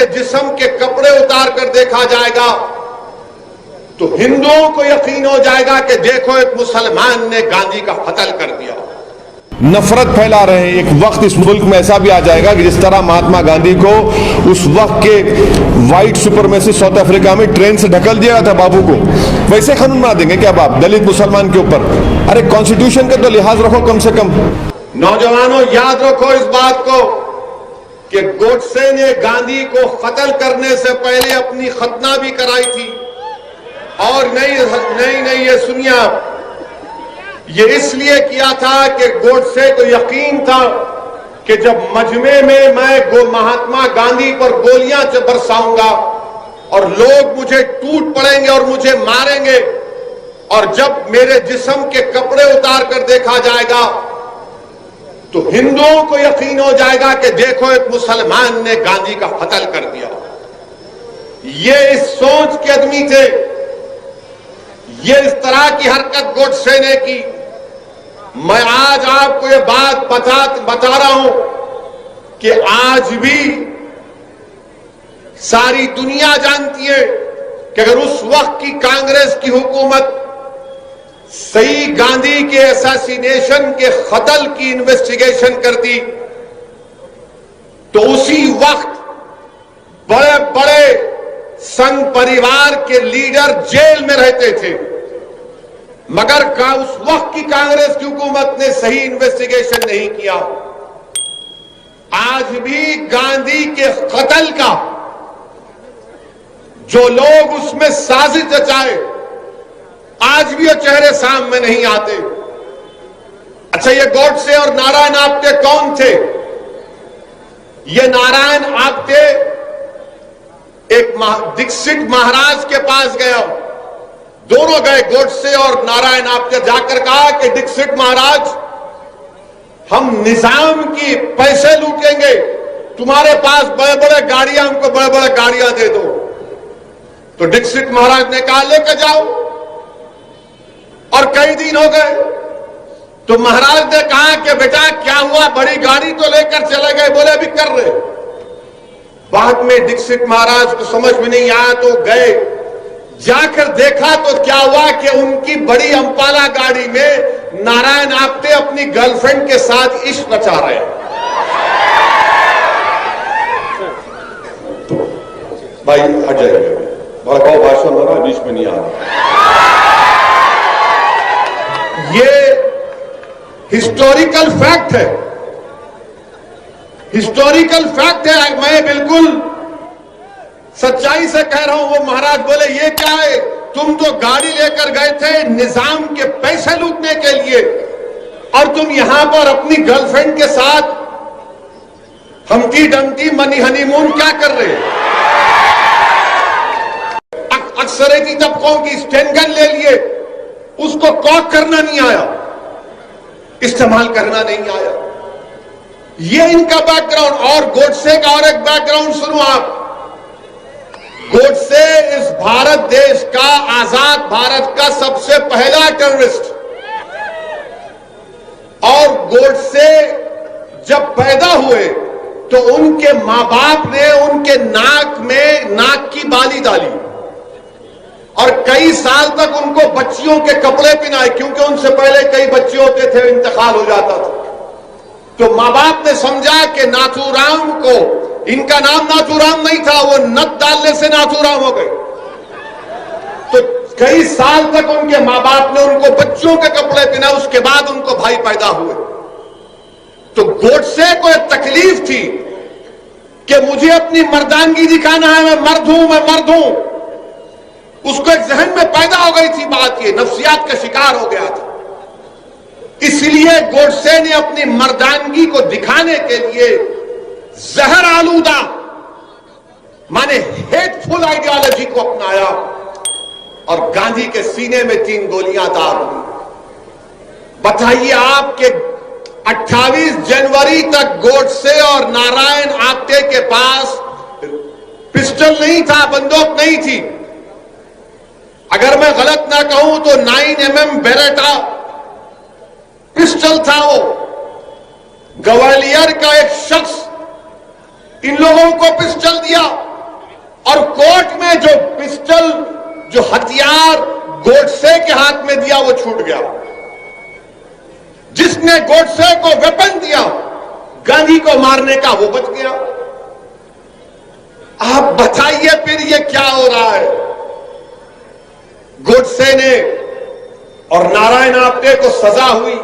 जिस्म के कपड़े उतार कर देखा जाएगा तो हिंदुओं को यकीन हो जाएगा कि देखो एक मुसलमान ने गांधी का कत्ल कर दिया। नफरत फैला रहे हैं। एक वक्त इस मुल्क में ऐसा भी आ जाएगा कि जिस तरह महात्मा गांधी को उस वक्त के व्हाइट सुपरमेसिस्ट साउथ अफ्रीका में ट्रेन से ढकल दिया था बाबू को, वैसे कानून बना देंगे क्या बाप दलित मुसलमान के ऊपर? अरे कॉन्स्टिट्यूशन का तो लिहाज रखो कम से कम। नौजवानों याद रखो इस बात को कि गोडसे ने गांधी को कत्ल करने से पहले अपनी खतना भी कराई थी। और नहीं ये सुनिए आप, ये इसलिए किया था कि गोडसे को यकीन था कि जब मजमे में मैं महात्मा गांधी पर गोलियां बरसाऊंगा और लोग मुझे टूट पड़ेंगे और मुझे मारेंगे, और जब मेरे जिस्म के कपड़े उतार कर देखा जाएगा तो हिंदुओं को यकीन हो जाएगा कि देखो एक मुसलमान ने गांधी का कत्ल कर दिया। ये इस सोच के आदमी थे, ये इस तरह की हरकत गोडसे ने की। मैं आज आपको ये बात बता रहा हूं कि आज भी सारी दुनिया जानती है कि अगर उस वक्त की कांग्रेस की हुकूमत सही गांधी के असैसिनेशन के कत्ल की इन्वेस्टिगेशन करती तो उसी वक्त बड़े बड़े संघ परिवार के लीडर जेल में रहते थे। मगर उस वक्त की कांग्रेस की हुकूमत ने सही इन्वेस्टिगेशन नहीं किया। आज भी गांधी के कत्ल का जो लोग उसमें साजिश रचाए, आज भी वो चेहरे सामने नहीं आते। अच्छा, ये गोडसे और नारायण आप्टे कौन थे? ये नारायण आप्टे एक दीक्षित महाराज के पास गया, दोनों गए गोडसे और नारायण आप्टे, जाकर कहा कि दीक्षित महाराज हम निजाम की पैसे लूटेंगे, तुम्हारे पास बड़े बड़े गाड़ियां, हमको बड़े बड़े गाड़ियां दे दो। तो दीक्षित महाराज ने कहा लेकर जाओ। और कई दिन हो गए तो महाराज ने कहा कि बेटा क्या हुआ, बड़ी गाड़ी तो लेकर चले गए, बोले अभी कर रहे। बाद में दीक्षित महाराज को समझ में नहीं आया तो गए, जाकर देखा तो क्या हुआ कि उनकी बड़ी अंपाला गाड़ी में नारायण आप्टे अपनी गर्लफ्रेंड के साथ इश्क रचा रहे हैं। भाई हट जाइए, भड़काऊ भाषण हो रहा है, बीच में नहीं आ रहा। ये हिस्टोरिकल फैक्ट है, हिस्टोरिकल फैक्ट है। मैं बिल्कुल सच्चाई से कह रहा हूं। वो महाराज बोले ये क्या है, तुम तो गाड़ी लेकर गए थे निजाम के पैसे लूटने के लिए और तुम यहां पर अपनी गर्लफ्रेंड के साथ हमटी डमटी मनी हनीमून क्या कर रहे? अक्सरेती तबकों की स्टेनगन ले लिए, उसको कॉक करना नहीं आया, इस्तेमाल करना नहीं आया। ये इनका बैकग्राउंड। और गोडसे का और एक बैकग्राउंड सुनो आप। गोडसे इस भारत देश का, आजाद भारत का सबसे पहला टेररिस्ट। और गोडसे जब पैदा हुए तो उनके मां बाप ने उनके नाक में नाक की बाली डाली और कई साल तक उनको बच्चियों के कपड़े पहनाए, क्योंकि उनसे पहले कई बच्चे होते थे, इंतकाल हो जाता था। तो मां बाप ने समझा कि नाथूराम को, इनका नाम नाथूराम नहीं था, वो नत डालने से नाथूराम हो गए। तो कई साल तक उनके मां बाप ने उनको बच्चों के कपड़े पहनाए, उसके बाद उनको भाई पैदा हुए। तो गोडसे को एक तकलीफ थी कि मुझे अपनी मर्दानगी दिखाना है, मैं मर्द हूं। उसको एक जहन में पैदा हो गई थी बात, ये नफ्सियात का शिकार हो गया था। इसलिए गोडसे ने अपनी मर्दानगी को दिखाने के लिए जहर आलूदा माने हेटफुल आइडियोलॉजी को अपनाया और गांधी के सीने में 3 गोलियां दाग दी। बताइए आप कि 28 जनवरी तक गोडसे और नारायण आप्टे के पास पिस्टल नहीं था, बंदूक नहीं थी। अगर मैं गलत ना कहूं तो 9mm बेरेटा पिस्टल था। वो ग्वालियर का एक शख्स इन लोगों को पिस्टल दिया और कोर्ट में जो पिस्टल, जो हथियार गोडसे के हाथ में दिया वो छूट गया। जिसने गोडसे को वेपन दिया गांधी को मारने का, वो बच गया। आप बताइए फिर ये क्या हो रहा है? गोडसे ने और नारायण आप्टे को सजा हुई,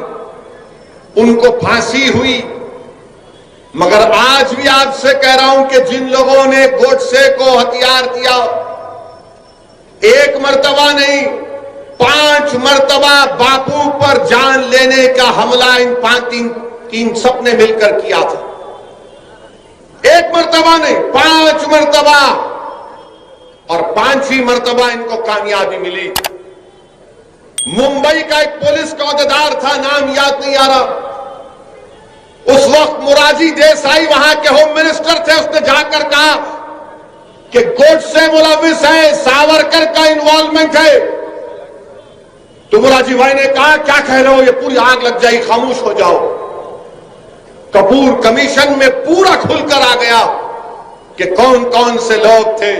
उनको फांसी हुई, मगर आज भी आपसे कह रहा हूं कि जिन लोगों ने गोडसे को हथियार दिया, एक मर्तबा नहीं 5 मर्तबा बापू पर जान लेने का हमला इन 3 सबने मिलकर किया था। एक मर्तबा नहीं 5 मर्तबा, और 5वीं मर्तबा इनको कामयाबी मिली। मुंबई का एक पुलिस का अहदेदार था, नाम याद नहीं आ रहा, उस वक्त मोरारजी देसाई वहां के होम मिनिस्टर थे। उसने जाकर कहा कि गोडसे मुलविस है, सावरकर का इन्वॉल्वमेंट है। तो मोरारजी भाई ने कहा क्या कह रहे हो, ये पूरी आग लग जाएगी, खामोश हो जाओ। कपूर कमीशन में पूरा खुलकर आ गया कि कौन कौन से लोग थे।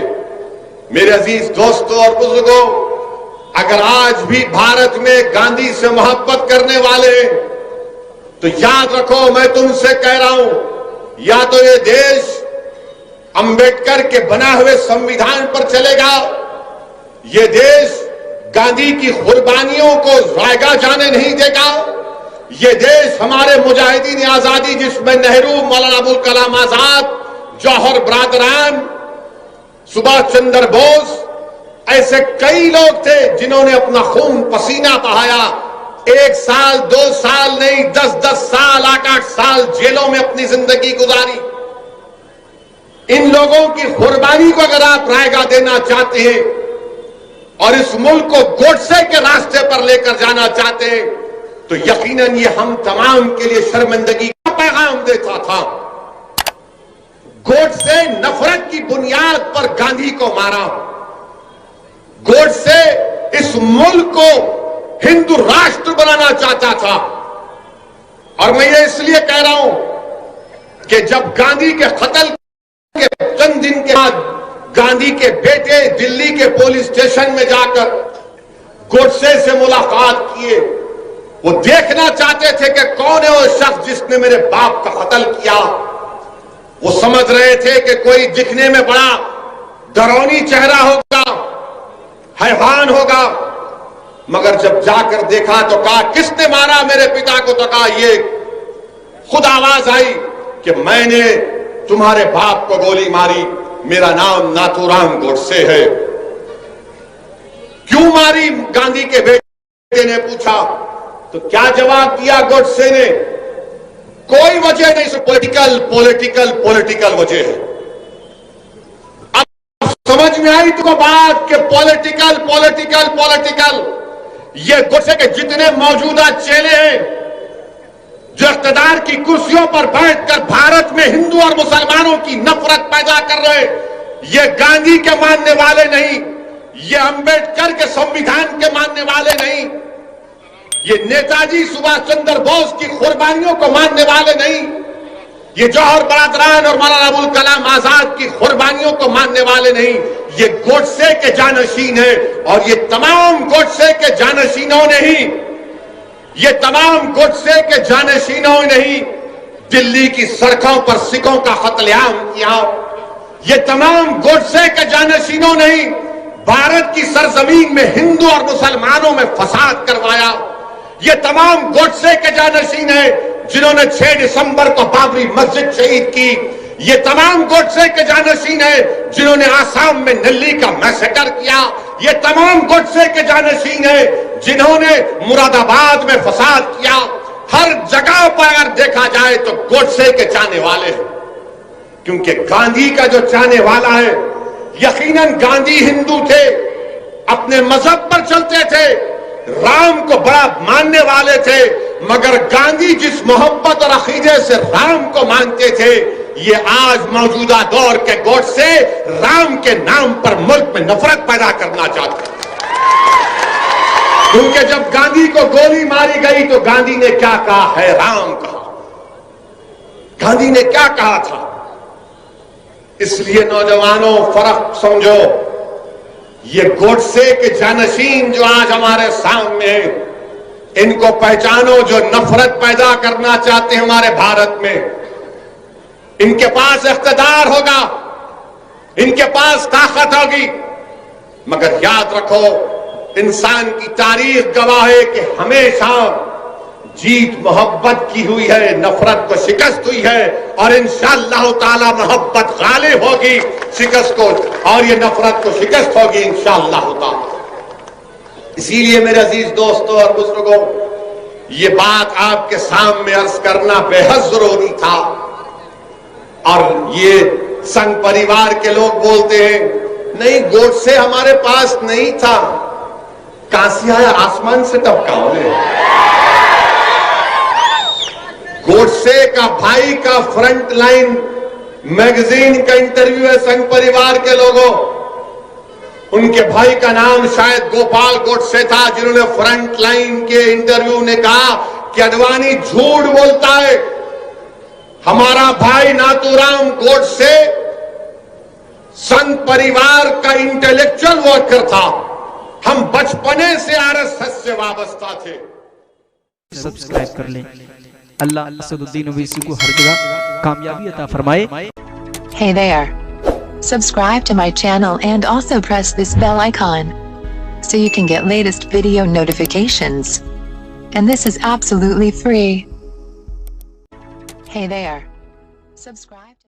मेरे अजीज दोस्तों और बुजुर्गों, अगर आज भी भारत में गांधी से मोहब्बत करने वाले हैं तो याद रखो, मैं तुमसे कह रहा हूं, या तो ये देश अंबेडकर के बना हुए संविधान पर चलेगा, ये देश गांधी की कुर्बानियों को जायगा जाने नहीं देगा, ये देश हमारे मुजाहिदीन आजादी जिसमें नेहरू, मौलाना अबुल कलाम आजाद, जौहर बरादरान, सुभाष चंद्र बोस, ऐसे कई लोग थे जिन्होंने अपना खून पसीना बहाया। 1 साल 2 साल नहीं 10-10 साल 8-8 साल जेलों में अपनी जिंदगी गुजारी। इन लोगों की कुर्बानी को अगर आप रायगा देना चाहते हैं और इस मुल्क को गोडसे के रास्ते पर लेकर जाना चाहते हैं तो यकीनन ये हम तमाम के लिए शर्मिंदगी का पैगाम देता था। गोडसे नफरत की बुनियाद पर गांधी को मारा। गोडसे इस मुल्क को हिंदू राष्ट्र बनाना चाहता था। और मैं ये इसलिए कह रहा हूं कि जब गांधी के कत्ल के चंद दिन के बाद गांधी के बेटे दिल्ली के पुलिस स्टेशन में जाकर गोडसे से मुलाकात किए, वो देखना चाहते थे कि कौन है वो शख्स जिसने मेरे बाप का कत्ल किया। वो समझ रहे थे कि कोई दिखने में बड़ा डरौनी चेहरा होगा, हैवान होगा, मगर जब जाकर देखा तो कहा किसने मारा मेरे पिता को, तो कहा ये खुद आवाज आई कि मैंने तुम्हारे बाप को गोली मारी, मेरा नाम नाथूराम गोडसे है। क्यों मारी, गांधी के बेटे ने पूछा। तो क्या जवाब दिया गोडसे ने, कोई वजह नहीं, सिर्फ पॉलिटिकल वजह है। अब समझ में आई तुमको बात कि पॉलिटिकल ये गोडसे के जितने मौजूदा चेले हैं जो इख्तिदार की कुर्सियों पर बैठकर भारत में हिंदू और मुसलमानों की नफरत पैदा कर रहे हैं, ये गांधी के मानने वाले नहीं, ये अंबेडकर के संविधान के मानने वाले नहीं, ये नेताजी सुभाष चंद्र बोस की कुर्बानियों को मानने वाले नहीं, ये जौहर बरादरान और मौलाना अबुल कलाम आजाद की कुर्बानियों को मानने वाले नहीं, ये गोडसे के जानशीन है। और ये तमाम गोडसे के जानशीनों ने ही, ये तमाम गोडसे के जानशीनों ने ही दिल्ली की सड़कों पर सिखों का कत्लेआम किया। ये तमाम गोडसे के जानशीनों ने ही भारत की सरजमीन में हिंदू और मुसलमानों में फसाद करवाया। ये तमाम गोडसे के जानशीन है जिन्होंने 6 दिसंबर को बाबरी मस्जिद शहीद की। ये तमाम गोडसे के जानशीन है जिन्होंने आसाम में नल्ली का मैसेकर किया। ये तमाम गोडसे के जानशीन है जिन्होंने मुरादाबाद में फसाद किया। हर जगह पर अगर देखा जाए तो गोडसे के चाहने वाले हैं, क्योंकि गांधी का जो चाहने वाला है, यकीनन गांधी हिंदू थे, अपने मजहब पर चलते थे, राम को बड़ा मानने वाले थे, मगर गांधी जिस मोहब्बत और अकीदे से राम को मानते थे, ये आज मौजूदा दौर के गोडसे राम के नाम पर मुल्क में नफरत पैदा करना चाहते हैं। क्योंकि जब गांधी को गोली मारी गई तो गांधी ने क्या कहा, है राम कहा। गांधी ने क्या कहा था, इसलिए नौजवानों फर्क समझो, ये गोडसे के जानशीन जो आज हमारे सामने हैं, इनको पहचानो, जो नफरत पैदा करना चाहते हैं हमारे भारत में। इनके पास इख्तिदार होगा, इनके पास ताकत होगी, मगर याद रखो इंसान की तारीख गवाह है कि हमेशा जीत मोहब्बत की हुई है, नफरत को शिकस्त हुई है, और इंशाअल्लाह ताला मोहब्बत गालिब होगी शिकस्त को, और ये नफरत को शिकस्त होगी इंशाअल्लाह ताला। इसीलिए मेरे अजीज दोस्तों और बुजुर्गों, ये बात आपके सामने अर्ज करना बेहद जरूरी था। और ये संघ परिवार के लोग बोलते हैं नहीं, गोडसे हमारे पास नहीं था, कहां से आया, आसमान से टपका बोले। गोडसे का भाई का फ्रंट लाइन मैगजीन का इंटरव्यू है संघ परिवार के लोगों। उनके भाई का नाम शायद गोपाल गोडसे था, जिन्होंने फ्रंट लाइन के इंटरव्यू ने कहा कि अडवाणी झूठ बोलता है, हमारा भाई नाथूराम गोडसे संघ परिवार का इंटेलेक्चुअल वर्कर था, हम बचपने से आरएसएस से वाबस्ता थे। सब्सक्राइब कर लें। अल्लाह असदुद्दीन ओवैसी को हर जगह कामयाबी अता फरमाए। Hey there. Subscribe to my channel and also press this bell icon so you can get latest video notifications. And this is absolutely free. Hey there. Subscribe.